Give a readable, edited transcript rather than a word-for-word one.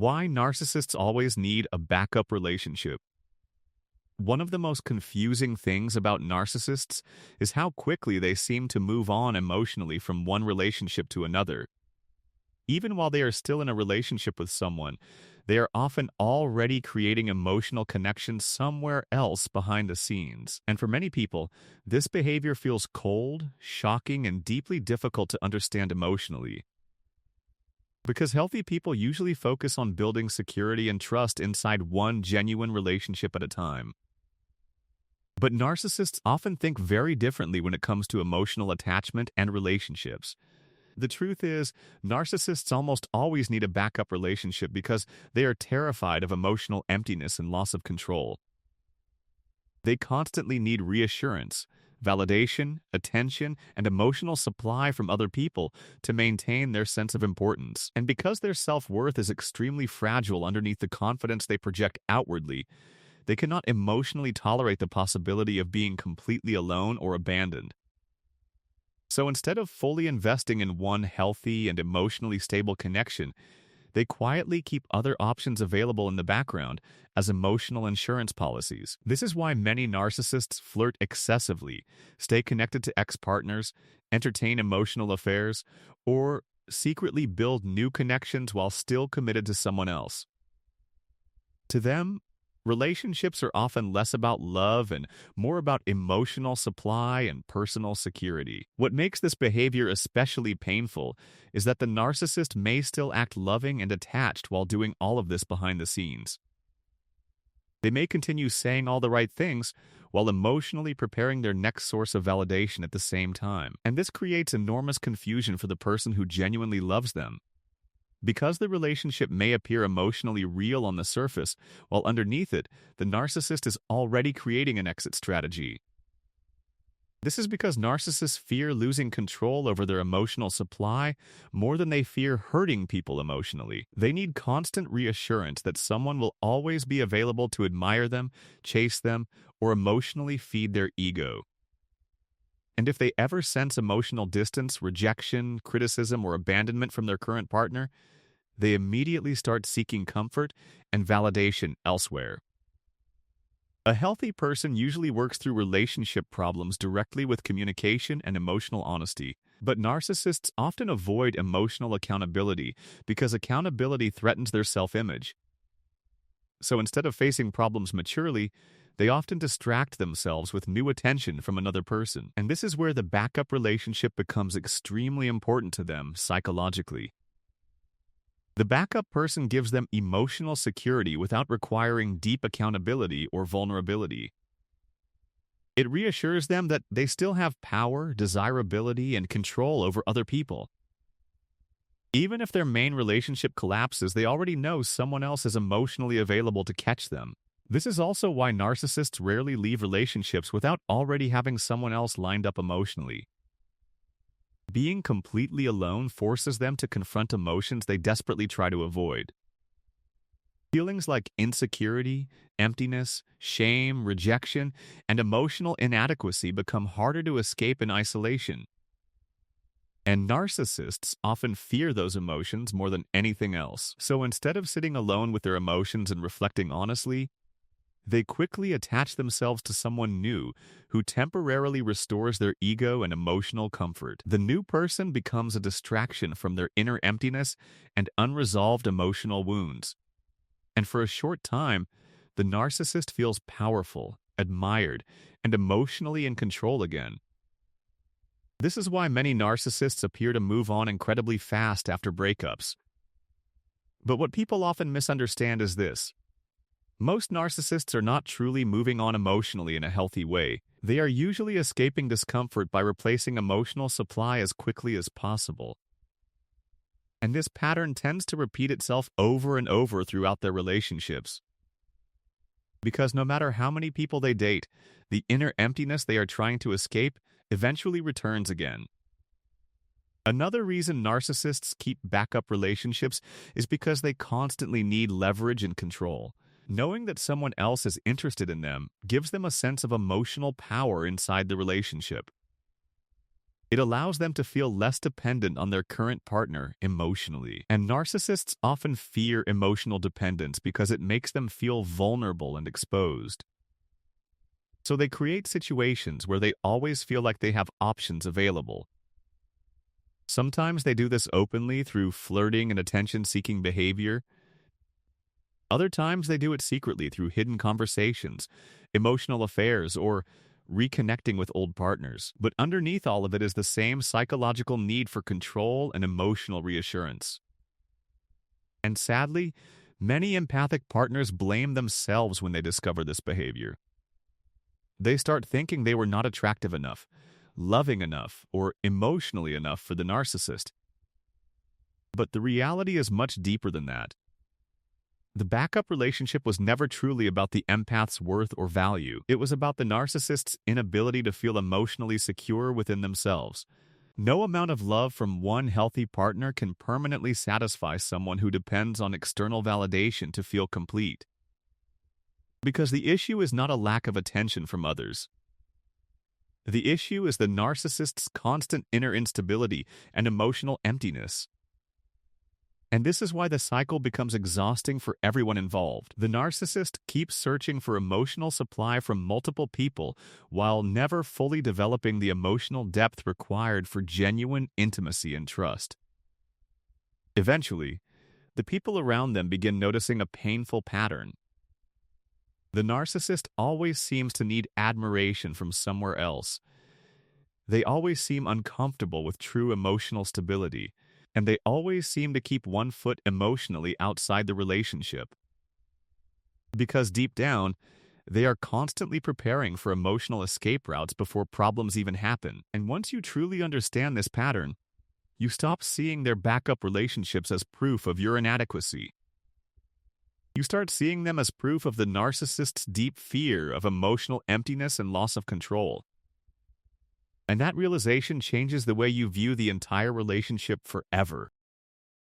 Why narcissists always need a backup relationship. One of the most confusing things about narcissists is how quickly they seem to move on emotionally from one relationship to another. Even while they are still in a relationship with someone, they are often already creating emotional connections somewhere else behind the scenes. And for many people, this behavior feels cold, shocking, and deeply difficult to understand emotionally. Because healthy people usually focus on building security and trust inside one genuine relationship at a time. But narcissists often think very differently when it comes to emotional attachment and relationships. The truth is, narcissists almost always need a backup relationship because they are terrified of emotional emptiness and loss of control. They constantly need reassurance, validation, attention, and emotional supply from other people to maintain their sense of importance. And because their self-worth is extremely fragile underneath the confidence they project outwardly, they cannot emotionally tolerate the possibility of being completely alone or abandoned. So instead of fully investing in one healthy and emotionally stable connection, they quietly keep other options available in the background as emotional insurance policies. This is why many narcissists flirt excessively, stay connected to ex-partners, entertain emotional affairs, or secretly build new connections while still committed to someone else. To them, relationships are often less about love and more about emotional supply and personal security. What makes this behavior especially painful is that the narcissist may still act loving and attached while doing all of this behind the scenes. They may continue saying all the right things while emotionally preparing their next source of validation at the same time. And this creates enormous confusion for the person who genuinely loves them. Because the relationship may appear emotionally real on the surface, while underneath it, the narcissist is already creating an exit strategy. This is because narcissists fear losing control over their emotional supply more than they fear hurting people emotionally. They need constant reassurance that someone will always be available to admire them, chase them, or emotionally feed their ego. And if they ever sense emotional distance, rejection, criticism, or abandonment from their current partner, they immediately start seeking comfort and validation elsewhere. A healthy person usually works through relationship problems directly with communication and emotional honesty. But narcissists often avoid emotional accountability because accountability threatens their self-image. So instead of facing problems maturely, they often distract themselves with new attention from another person. And this is where the backup relationship becomes extremely important to them psychologically. The backup person gives them emotional security without requiring deep accountability or vulnerability. It reassures them that they still have power, desirability, and control over other people. Even if their main relationship collapses, they already know someone else is emotionally available to catch them. This is also why narcissists rarely leave relationships without already having someone else lined up emotionally. Being completely alone forces them to confront emotions they desperately try to avoid. Feelings like insecurity, emptiness, shame, rejection, and emotional inadequacy become harder to escape in isolation. And narcissists often fear those emotions more than anything else. So instead of sitting alone with their emotions and reflecting honestly, they quickly attach themselves to someone new who temporarily restores their ego and emotional comfort. The new person becomes a distraction from their inner emptiness and unresolved emotional wounds. And for a short time, the narcissist feels powerful, admired, and emotionally in control again. This is why many narcissists appear to move on incredibly fast after breakups. But what people often misunderstand is this. Most narcissists are not truly moving on emotionally in a healthy way. They are usually escaping discomfort by replacing emotional supply as quickly as possible. And this pattern tends to repeat itself over and over throughout their relationships. Because no matter how many people they date, the inner emptiness they are trying to escape eventually returns again. Another reason narcissists keep backup relationships is because they constantly need leverage and control. Knowing that someone else is interested in them gives them a sense of emotional power inside the relationship. It allows them to feel less dependent on their current partner emotionally. And narcissists often fear emotional dependence because it makes them feel vulnerable and exposed. So they create situations where they always feel like they have options available. Sometimes they do this openly through flirting and attention-seeking behavior. Other times they do it secretly through hidden conversations, emotional affairs, or reconnecting with old partners. But underneath all of it is the same psychological need for control and emotional reassurance. And sadly, many empathic partners blame themselves when they discover this behavior. They start thinking they were not attractive enough, loving enough, or emotionally enough for the narcissist. But the reality is much deeper than that. The backup relationship was never truly about the empath's worth or value. It was about the narcissist's inability to feel emotionally secure within themselves. No amount of love from one healthy partner can permanently satisfy someone who depends on external validation to feel complete. Because the issue is not a lack of attention from others. The issue is the narcissist's constant inner instability and emotional emptiness. And this is why the cycle becomes exhausting for everyone involved. The narcissist keeps searching for emotional supply from multiple people while never fully developing the emotional depth required for genuine intimacy and trust. Eventually, the people around them begin noticing a painful pattern. The narcissist always seems to need admiration from somewhere else. They always seem uncomfortable with true emotional stability, and they always seem to keep one foot emotionally outside the relationship. Because deep down, they are constantly preparing for emotional escape routes before problems even happen. And once you truly understand this pattern, you stop seeing their backup relationships as proof of your inadequacy. You start seeing them as proof of the narcissist's deep fear of emotional emptiness and loss of control. And that realization changes the way you view the entire relationship forever.